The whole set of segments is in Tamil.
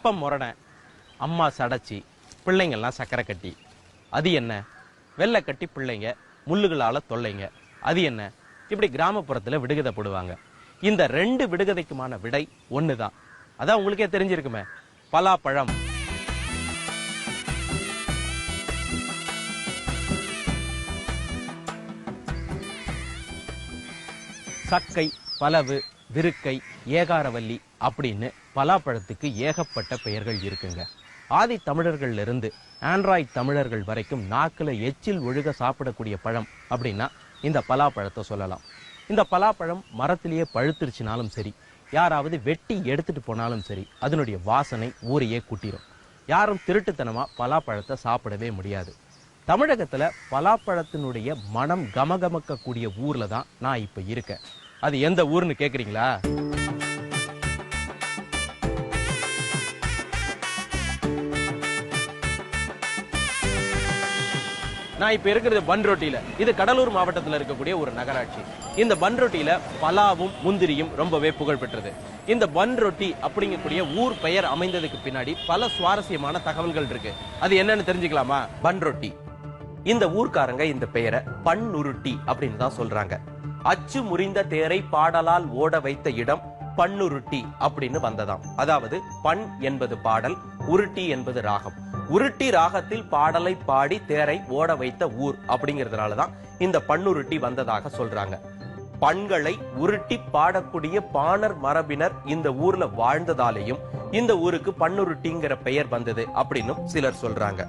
அப்பம் முரணை, அம்மா சடைச்சி, பிள்ளைங்கள்லாம் சக்கரை கட்டி. அது என்ன? வெள்ளை கட்டி பிள்ளைங்க, முள்ளுகளால தொல்லைங்க. அது என்ன? இப்படி கிராமப்புறத்துல விடுகதை போடுவாங்க. இந்த 2 விடுகதைக்குமான விடை ஒண்ணுதான். அதான் உங்களுக்கே தெரிஞ்சிருக்குமே, பலாப்பழம். சக்கை, பலவு, விருக்கை, ஏகாரவல்லி அப்படின்னு பலாப்பழத்துக்கு ஏகப்பட்ட பெயர்கள் இருக்குங்க. ஆதி தமிழர்கள்ல இருந்து ஆண்ட்ராய்ட் தமிழர்கள் வரைக்கும் நாக்குல எச்சில் ஒழுக சாப்பிடக்கூடிய பழம் அப்படின்னா இந்த பலாப்பழத்தை சொல்லலாம். இந்த பலாப்பழம் மரத்திலேயே பழுத்துருச்சுனாலும் சரி, யாராவது வெட்டி எடுத்துட்டு போனாலும் சரி, அதனுடைய வாசனை ஊரையே கூட்டிரும். யாரும் திருட்டுத்தனமா பலாப்பழத்தை சாப்பிடவே முடியாது. தமிழகத்துல பலாப்பழத்தினுடைய மனம் கமகமக்க கூடிய ஊர்ல தான் நான் இப்ப இருக்கேன். அது எந்த ஊர்னு கேக்குறீங்களா? நான் இப்ப இருக்கிறது பன்ரோட்டியில. இது கடலூர் மாவட்டத்தில் இருக்கக்கூடிய ஒரு நகராட்சி. இந்த பன்ரோட்டியில பலாவும் முந்திரியும் ரொம்பவே புகழ் பெற்றது. இந்த பன்ரோட்டி அப்படிங்கக்கூடிய ஊர் பெயர் அமைந்ததுக்கு பின்னாடி பல சுவாரஸ்யமான தகவல்கள் இருக்கு. அது என்னன்னு தெரிஞ்சுக்கலாமா? பன்ரோட்டி, இந்த ஊர்க்காரங்க இந்த பெயரை பன்னுருட்டி அப்படின்னு தான் சொல்றாங்க. அச்சு முறிந்த தேரை பாடலால் ஓட வைத்த இடம் பன்னுருட்டி அப்படின்னு வந்ததாம். அதாவது பண் என்பது பாடல், உருட்டி என்பது ராகம். உருட்டி ராகத்தில் பாடலை பாடி தேரை ஓட வைத்த ஊர் அப்படிங்கிறதுனாலதான் இந்த பன்னுருட்டி வந்ததாக சொல்றாங்க. பண்களை உருட்டி பாடக்கூடிய பாணர் மரபினர் இந்த ஊர்ல வாழ்ந்ததாலேயும் இந்த ஊருக்கு பன்னுருட்டிங்கிற பெயர் வந்தது அப்படின்னு சிலர் சொல்றாங்க.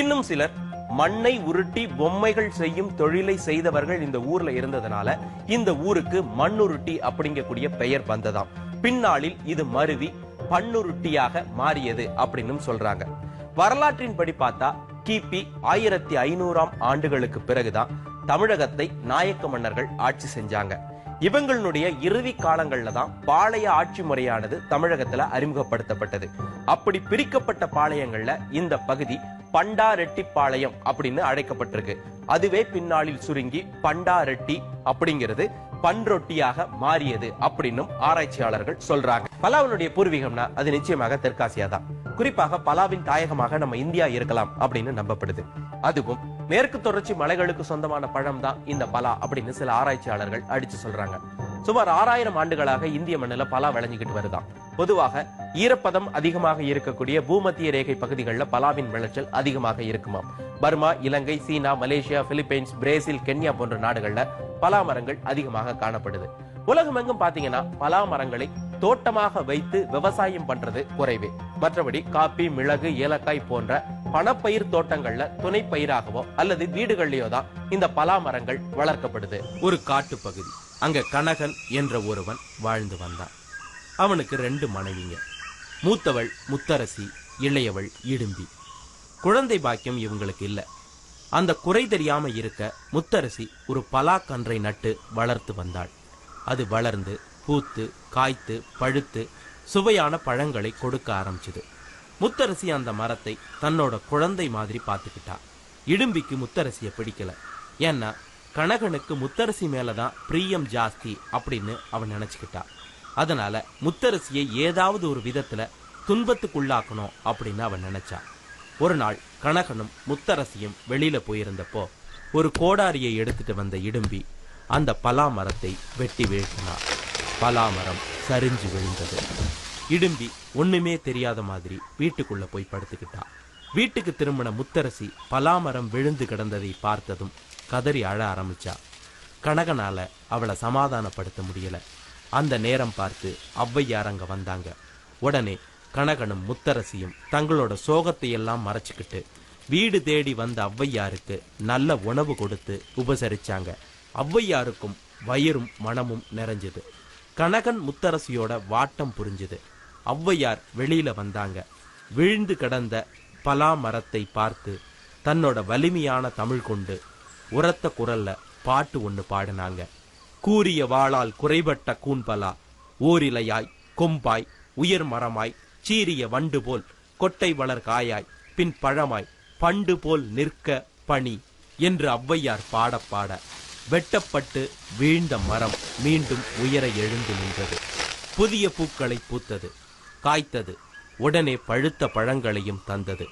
இன்னும் சிலர் மண்ணை உருட்டி பொம்மைகள் செய்யும் தொழிலை செய்தவர்கள் இந்த ஊர்ல இருந்ததுனால இந்த ஊருக்கு மண்ணுருட்டி அப்படிங்கக்கூடிய பெயர் வந்ததாம். பின்னாளில் இது மருவி பன்னுருட்டியாக மாறியது அப்படின்னு சொல்றாங்க. வரலாற்றின் படி பார்த்தா கிபி 1500ஆம் ஆண்டுகளுக்கு பிறகுதான் தமிழகத்தை நாயக்க மன்னர்கள் ஆட்சி செஞ்சாங்க. இவங்களுடைய இறுதி காலங்கள்ல தான் பாளைய ஆட்சி முறையானது தமிழகத்துல அறிமுகப்படுத்தப்பட்டது. அப்படி பிரிக்கப்பட்ட பாளையங்கள்ல இந்த பகுதி பண்டாரெட்டிப்பாளையம் அப்படின்னு அழைக்கப்பட்டிருக்கு. அதுவே பின்னாளில் சுருங்கி பண்டாரெட்டி அப்படிங்கிறது பன்ரொட்டியாக மாறியது அப்படின்னு ஆராய்ச்சியாளர்கள் சொல்றாங்க. பலாவினுடைய பூர்வீகம்னா அது நிச்சயமாக தெற்காசியா தான். குறிப்பாக பலாவின் தாயகமாக நம்ம இந்தியா இருக்கலாம் அப்படின்னு நம்பப்படுது. அதுவும் மேற்கு தொடர்ச்சி மலைகளுக்கு சொந்தமான பழம் தான் இந்த பலா அப்படின்னு சில ஆராய்ச்சியாளர்கள் அடிச்சு சொல்றாங்க. சுமார் 6000 ஆண்டுகளாக இந்திய மண்ணில பலா விளைஞ்சுக்கிட்டு வருதான். பொதுவாக ஈரப்பதம் அதிகமாக இருக்கக்கூடிய பூமத்திய ரேகை பகுதிகளில் பலாவின் விளைச்சல் அதிகமாக இருக்குமாம். பர்மா, இலங்கை, சீனா, மலேசியா, பிலிப்பைன்ஸ், பிரேசில், கென்யா போன்ற நாடுகள்ல பலா மரங்கள் அதிகமாக காணப்படுது. உலகமெங்கும் பாத்தீங்கன்னா பலா மரங்களை தோட்டமாக வைத்து விவசாயம் பண்றது குறைவே. மற்றபடி காப்பி, மிளகு, ஏலக்காய் போன்ற பணப்பயிர் தோட்டங்கள்ல துணை பயிராகவோ அல்லது வீடுகள்லயோ தான் இந்த பலா மரங்கள் வளர்க்கப்படுது. ஒரு காட்டு பகுதி. அங்க கனகன் என்ற ஒருவன் வாழ்ந்து வந்தான். அவனுக்கு 2 மனைவிங்க. மூத்தவள் முத்தரசி, இளையவள் இடும்பி. குழந்தை பாக்கியம் இவங்களுக்கு இல்ல. அந்த குறை தெரியாம இருக்க முத்தரசி ஒரு பலா கன்றை நட்டு வளர்த்து வந்தாள். அது வளர்ந்து பூத்து காய்த்து பழுத்து சுவையான பழங்களை கொடுக்க ஆரம்பிச்சது. முத்தரசி அந்த மரத்தை தன்னோட குழந்தை மாதிரி பார்த்துக்கிட்டா. இடும்பிக்கு முத்தரசிய பிடிக்கல. ஏன்னா கனகனுக்கு முத்தரசி மேலதான் பிரியம் ஜாஸ்தி அப்படின்னு அவன் நினைச்சுக்கிட்டா. அதனால முத்தரசியை ஏதாவது ஒரு விதத்துல துன்பத்துக்குள்ளாக்கணும் அப்படின்னு அவன் நினைச்சா. ஒரு நாள் கனகனும் முத்தரசியும் வெளியில போயிருந்தப்போ ஒரு கோடாரியை எடுத்துட்டு வந்த இடும்பி அந்த பலா மரத்தை வெட்டி வீழ்த்தினார். பலாமரம் சரிஞ்சு விழுந்தது. இடும்பி ஒண்ணுமே தெரியாத மாதிரி வீட்டுக்குள்ள போய் படுத்துக்கிட்டா. வீட்டுக்கு திரும்பின முத்தரசி பலாமரம் விழுந்து கிடந்ததை பார்த்ததும் கதறி அழ ஆரம்பிச்சா. கனகனால அவளை சமாதானப்படுத்த முடியல. அந்த நேரம் பார்த்து ஔவையார் அங்க வந்தாங்க. உடனே கனகனும் முத்தரசியும் தங்களோட சோகத்தை எல்லாம் மறைச்சுக்கிட்டு வீடு தேடி வந்த ஔவையாருக்கு நல்ல உணவு கொடுத்து உபசரிச்சாங்க. ஔவையாருக்கும் வயிறும் மனமும் நிறைஞ்சது. கனகன் முத்தரசியோட வாட்டம் புரிஞ்சுது. ஔவையார் வெளியில வந்தாங்க. விழுந்து கிடந்த பலா மரத்தை பார்த்து தன்னோட வலிமையான தமிழ் கொண்டு உரத்த குரல்ல பாட்டு ஒண்ணு பாடினாங்க. கூரிய வாளால் குறைபட்ட கூன்பலா, ஓரிலையாய் கொம்பாய் உயர் மரமாய் சீரிய வண்டு போல் கொட்டை வளர் காயாய் பின் பழமாய் பண்டு போல் நிற்க பணி என்று ஔவையார் பாட பாட வெட்டப்பட்டு வீழ்ந்த மரம் மீண்டும் உயர எழுந்து நின்றது. புதிய பூக்களை பூத்தது, காய்த்தது, உடனே பழுத்த பழங்களையும் தந்தது.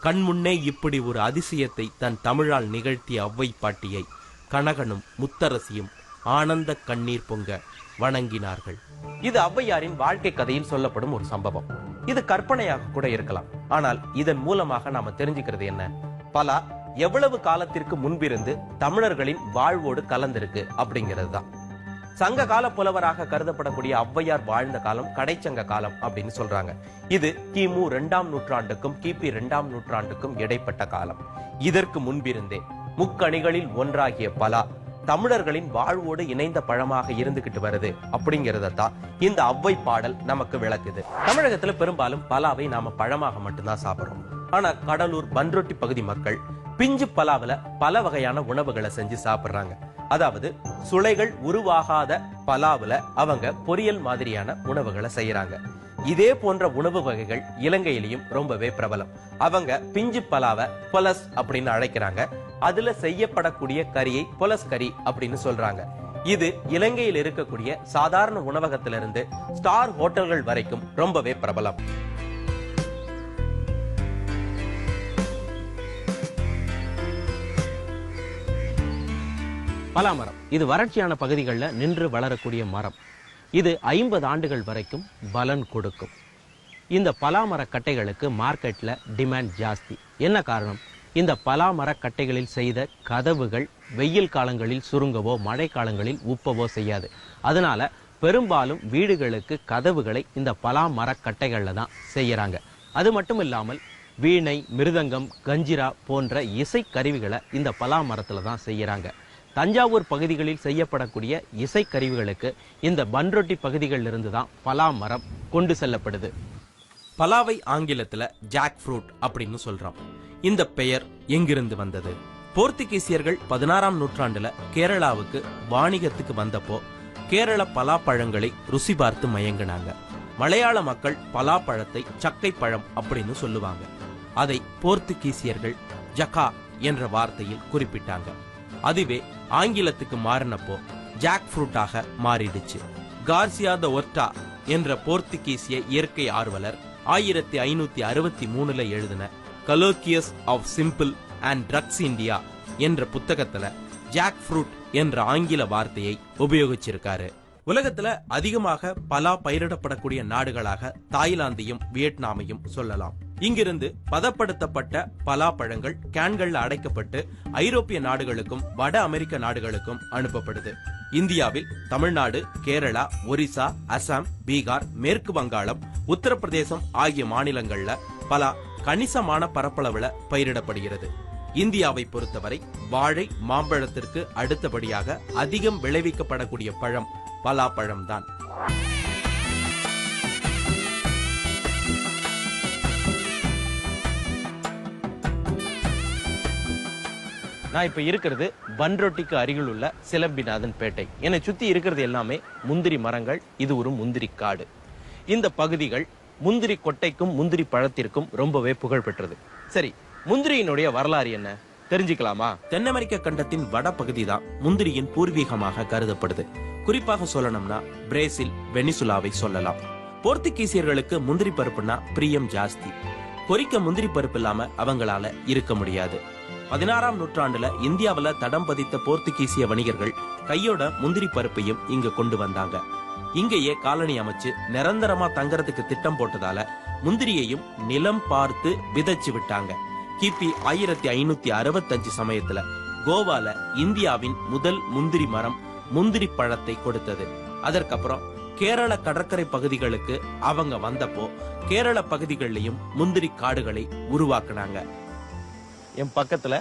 கண்முன்னே இப்படி ஒரு அதிசயத்தை தன் தமிழால் நிகழ்த்திய அவ்வை பாட்டியை கனகனும் முத்தரசியும் ஆனந்த கண்ணீர் பொங்க வணங்கினார்கள். இது ஔவையாரின் வாழ்க்கை கதையில் சொல்லப்படும் ஒரு சம்பவம். இது கற்பனையாக கூட இருக்கலாம். ஆனால் இதன் மூலமாக நாம தெரிஞ்சுக்கிறது என்ன? பலா எவ்வளவு காலத்திற்கு முன்பிருந்து தமிழர்களின் வாழ்வோடு கலந்திருக்கு அப்படிங்கிறது தான். சங்க கால புலவராக கருதப்படக்கூடிய ஔவையார் வாழ்ந்த காலம் கடைச்சங்க காலம் அப்படின்னு சொல்றாங்க. இது கிமு 2ஆம் நூற்றாண்டுக்கும் கிபி 2ஆம் நூற்றாண்டுக்கும் இடைப்பட்ட காலம். இதற்கு முன்பிருந்தே முக்கணிகளில் ஒன்றாகிய பலா தமிழர்களின் வாழ்வோடு இணைந்த பழமாக இருந்துகிட்டு வருது அப்படிங்கறதான் இந்த ஔவை பாடல் நமக்கு விளக்குது. தமிழகத்துல பெரும்பாலும் பலாவை நாம பழமாக மட்டும்தான் சாப்பிடுறோம். ஆனா கடலூர் பன்ரொட்டி பகுதி மக்கள் பிஞ்சு பலாவில பல வகையான உணவுகளை செஞ்சு சாப்பிடுறாங்க. அதாவது சுளைகள் உருவாகாத பலாவுல அவங்க பொரியல் மாதிரியான உணவுகளை செய்யறாங்க. இதே போன்ற உணவு வகைகள் இலங்கையிலையும் ரொம்பவே பிரபலம். அவங்க பிஞ்சு பலாவை பொலஸ் அப்படின்னு அழைக்கிறாங்க. அதுல செய்யப்படக்கூடிய கறியை பொலஸ் கறி அப்படின்னு சொல்றாங்க. இது இலங்கையில் இருக்கக்கூடிய சாதாரண உணவகத்திலிருந்து ஸ்டார் ஹோட்டல்கள் வரைக்கும் ரொம்பவே பிரபலம். பலாமரம் இது வறட்சியான பகுதிகளில் நின்று வளரக்கூடிய மரம். இது 50 ஆண்டுகள் வரைக்கும் பலன் கொடுக்கும். இந்த பலாமர கட்டைகளுக்கு மார்க்கெட்ல டிமாண்ட் ஜாஸ்தி. என்ன காரணம்? இந்த பலாமர கட்டைகளில் செய்த கதவுகள் வெயில் காலங்களில் சுருங்கவோ மழை காலங்களில் உப்பவோ செய்யாது. அதனால பெரும்பாலும் வீடுகளுக்கு கதவுகளை இந்த பலாமர கட்டைகள்ல தான் செய்யறாங்க. அது மட்டும் இல்லாமல் வீணை, மிருதங்கம், கஞ்சிரா போன்ற இசை கருவிகளை இந்த பலாமரத்துல தான் செய்யறாங்க. தஞ்சாவூர் பகுதிகளில் செய்யப்படக்கூடிய இசைக்கருவிகளுக்கு இந்த பன்ரொட்டி பகுதிகளில் இருந்து தான் பலா மரம் கொண்டு செல்லப்படுது. பலாவை ஆங்கிலத்துல ஜாக் ஃப்ரூட் அப்படின்னு சொல்றோம். இந்த பெயர் எங்கிருந்து வந்தது? போர்த்துகீசியர்கள் 16ஆம் நூற்றாண்டுல கேரளாவுக்கு வாணிகத்துக்கு வந்தப்போ கேரள பலாப்பழங்களை ருசி பார்த்து மயங்கினாங்க. மலையாள மக்கள் பலாப்பழத்தை சக்கை பழம் அப்படின்னு சொல்லுவாங்க. அதை போர்த்துகீசியர்கள் ஜக்கா என்ற வார்த்தையில் குறிப்பிட்டாங்க. அதுவே ஆங்கிலத்துக்கு மாறினப்போ ஜாக் ஃப்ரூட்டாக மாறிடுச்சு. கார்சியா த ஒர்டா என்ற போர்த்துகீசிய இயற்கை ஆர்வலர் 1563 எழுதின colloquies of simple and drugs India என்ற புத்தகத்துல ஜாக் ஃப்ரூட் என்ற ஆங்கில வார்த்தையை உபயோகிச்சிருக்காரு. உலகத்துல அதிகமாக பலா பயிரிடப்படக்கூடிய நாடுகளாக தாய்லாந்தையும் வியட்நாமையும் சொல்லலாம். இங்கிருந்து பதப்படுத்தப்பட்ட பலாப்பழங்கள் கேன்கள்ல அடைக்கப்பட்டு ஐரோப்பிய நாடுகளுக்கும் வட அமெரிக்க நாடுகளுக்கும் அனுப்பப்படுது. இந்தியாவில் தமிழ்நாடு, கேரளா, ஒரிசா, அசாம், பீகார், மேற்கு வங்காளம், உத்தரப்பிரதேசம் ஆகிய மாநிலங்கள்ல பலா கணிசமான பரப்பளவுல பயிரிடப்படுகிறது. இந்தியாவை பொறுத்தவரை வாழை, மாம்பழத்திற்கு அடுத்தபடியாக அதிகம் விளைவிக்கப்படக்கூடிய பழம் பலாப்பழம் தான். நான் இப்ப இருக்கிறது பன்ரொட்டிக்கு அருகில் உள்ள சிலம்பிநாதன் பேட்டை. என்னை சுத்தி இருக்கிறது எல்லாமே முந்திரி மரங்கள். இது ஒரு முந்திரி காடு. இந்த பகுதிகள் முந்திரி கொட்டைக்கும் முந்திரி பழத்திற்கும் ரொம்பவே புகழ் பெற்றது. சரி, முந்திரியினுடைய வரலாறு என்ன தெரிஞ்சுக்கலாமா? தென் அமெரிக்க கண்டத்தின் வட பகுதி தான் முந்திரியின் பூர்வீகமாக கருதப்படுது. குறிப்பாக சொல்லணும்னா பிரேசில், வெனிசுலாவை சொல்லலாம். போர்த்துகீசியர்களுக்கு முந்திரி பருப்புனா பிரியம் ஜாஸ்தி. கொறிக்க முந்திரி பருப்பு இல்லாம அவங்களால இருக்க முடியாது. 16ஆம் நூற்றாண்டுல இந்தியாவில தடம் பதித்த போர்த்துகீசிய வணிகர்கள் கையோட முந்திரி பருப்பையும் இங்க கொண்டு வந்தாங்க. இங்கேயே காலனி அமைச்சு நிரந்தரமா தங்கறதுக்கு திட்டம் போட்டதால முந்திரியையும் நிலம் பார்த்து விதைச்சு விட்டாங்க. கிபி 1565 சமயத்துல கோவால இந்தியாவின் முதல் முந்திரி மரம் முந்திரி பழத்தை கொடுத்தது. அதற்கப்புறம் கேரள கடற்கரை பகுதிகளுக்கு அவங்க வந்தப்போ கேரள பகுதிகளிலையும் முந்திரி காடுகளை உருவாக்குனாங்க. என் பக்கத்துல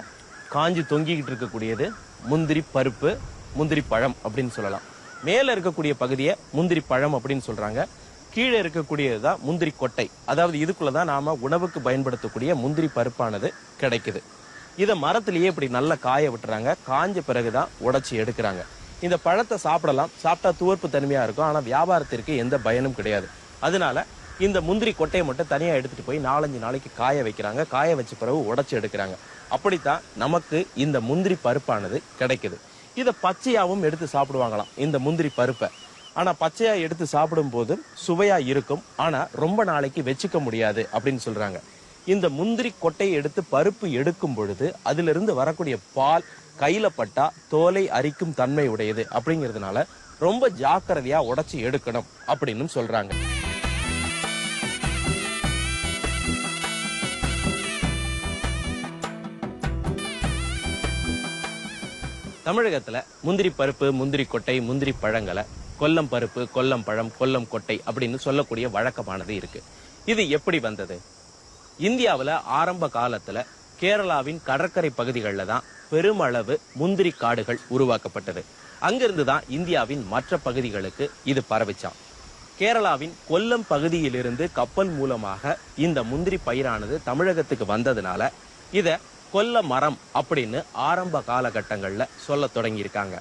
காஞ்சி தொங்கிக்கிட்டு இருக்கக்கூடியது முந்திரி பருப்பு, முந்திரி பழம் அப்படின்னு சொல்லலாம். மேல இருக்கக்கூடிய பகுதியை முந்திரி பழம் அப்படின்னு சொல்றாங்க. கீழே இருக்கக்கூடியதுதான் முந்திரி கொட்டை. அதாவது இதுக்குள்ளதான் நாம உணவுக்கு பயன்படுத்தக்கூடிய முந்திரி பருப்பானது கிடைக்குது. இதை மரத்திலேயே இப்படி நல்லா காய விட்டுறாங்க. காஞ்ச பிறகுதான் உடைச்சி எடுக்கிறாங்க. இந்த பழத்தை சாப்பிடலாம். சாப்பிட்டா துவர்ப்பு தன்மையா இருக்கும். ஆனா வியாபாரத்திற்கு எந்த பயனும் கிடையாது. அதனால இந்த முந்திரி கொட்டையை மட்டும் தனியா எடுத்துட்டு போய் 4-5 நாளைக்கு காய வைக்கிறாங்க. காய வச்ச பிறகு உடைச்சு எடுக்கிறாங்க. அப்படித்தான் நமக்கு இந்த முந்திரி பருப்பானது கிடைக்குது. இதை பச்சையாவும் எடுத்து சாப்பிடுவாங்களாம். இந்த முந்திரி பருப்பை ஆனா பச்சையா எடுத்து சாப்பிடும் போது சுவையா இருக்கும், ஆனா ரொம்ப நாளைக்கு வச்சுக்க முடியாது அப்படின்னு சொல்றாங்க. இந்த முந்திரி கொட்டையை எடுத்து பருப்பு எடுக்கும் பொழுது அதிலிருந்து வரக்கூடிய பால் கையில பட்டா தோலை அரிக்கும் தன்மை உடையது அப்படிங்கிறதுனால ரொம்ப ஜாக்கிரதையா உடைச்சு எடுக்கணும் அப்படின்னு சொல்றாங்க. தமிழகத்துல முந்திரி பருப்பு, முந்திரி கொட்டை, முந்திரி பழங்களை கொல்லம் பருப்பு, கொல்லம் பழம், கொல்லம் கொட்டை அப்படின்னு சொல்லக்கூடிய வழக்கமானது இருக்கு. இது எப்படி வந்தது? இந்தியாவுல ஆரம்ப காலத்துல கேரளாவின் கடற்கரை பகுதிகளில் தான் பெருமளவு முந்திரி காடுகள் உருவாக்கப்பட்டது. அங்கிருந்து தான் இந்தியாவின் மற்ற பகுதிகளுக்கு இது பரவிச்சான். கேரளாவின் கொல்லம் பகுதியிலிருந்து கப்பல் மூலமாக இந்த முந்திரி பயிரானது தமிழகத்துக்கு வந்ததுனால இத கொல்ல மரம் அப்படின்னு ஆரம்ப காலகட்டங்கள்ல சொல்ல தொடங்கியிருக்காங்க.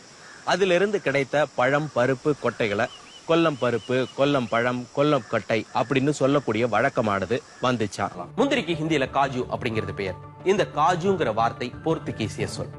அதிலிருந்து கிடைத்த பழம், பருப்பு, கொட்டைகளை கொல்லம் பருப்பு, கொல்லம் பழம், கொல்லம் கொட்டை அப்படின்னு சொல்லக்கூடிய வழக்கமானது வந்துச்சா. முந்திரிக்கு ஹிந்தியில காஜு அப்படிங்கிறது பெயர். இந்த காஜுங்கிற வார்த்தை போர்த்துகீசிய சொல்.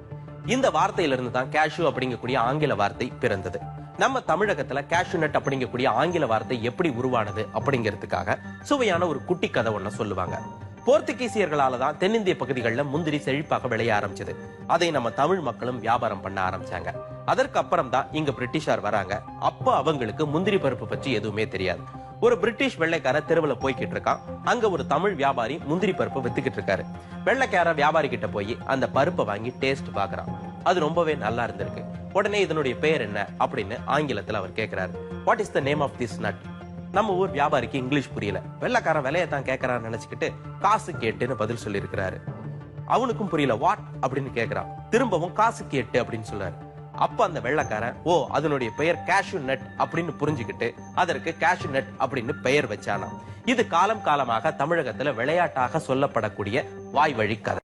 இந்த வார்த்தையிலிருந்து தான் கேஷு அப்படிங்கக்கூடிய ஆங்கில வார்த்தை பிறந்தது. நம்ம தமிழகத்துல கேஷு நட் அப்படிங்கக்கூடிய ஆங்கில வார்த்தை எப்படி உருவானது அப்படிங்கிறதுக்காக சுவையான ஒரு குட்டி கதை ஒண்ண சொல்லுவாங்க. போர்த்துகீசியர்களால தான் தென்னிந்திய பகுதிகளில் முந்திரி செழிப்பாக விளைய ஆரம்பிச்சது. அதை நம்ம தமிழ் மக்களும் வியாபாரம் பண்ண ஆரம்பிச்சாங்க. அதற்கு அப்புறம் தான் இங்க பிரிட்டிஷார் வராங்க. அப்ப அவங்களுக்கு முந்திரி பருப்பு பற்றி எதுவுமே தெரியாது. ஒரு பிரிட்டிஷ் வெள்ளைக்கார தெருவுல போய்கிட்டு இருக்கான். அங்க ஒரு தமிழ் வியாபாரி முந்திரி பருப்பு வித்துக்கிட்டு இருக்காரு. வெள்ளைக்கார வியாபாரி கிட்ட போய் அந்த பருப்பை வாங்கி டேஸ்ட் பாக்குறான். அது ரொம்பவே நல்லா இருந்திருக்கு. உடனே இதனுடைய பெயர் என்ன அப்படின்னு ஆங்கிலத்துல அவர் கேட்கிறாரு. What is the name of this nut? நம்ம ஊர் வியாபாரிக்கு இங்கிலீஷ் புரியல. வெள்ளைக்காரன் விலையத்தான் கேட்கறான்னு நினைச்சுக்கிட்டு காசு கேட்டுன்னு பதில் சொல்லி இருக்கிறாரு. அவனுக்கும் புரியல. வாட் அப்படின்னு கேட்கிறான். திரும்பவும் காசு கேட்டு அப்படின்னு சொல்றாரு. அப்ப அந்த வெள்ளைக்காரன் ஓ அதனுடைய பெயர் கேஷ்யூ நட் அப்படின்னு புரிஞ்சுக்கிட்டு அதற்கு கேஷ்யூ நட் அப்படின்னு பெயர் வச்சானா. இது காலம் காலமாக தமிழகத்துல விளையாட்டாக சொல்லப்படக்கூடிய வாய் வழி கதை.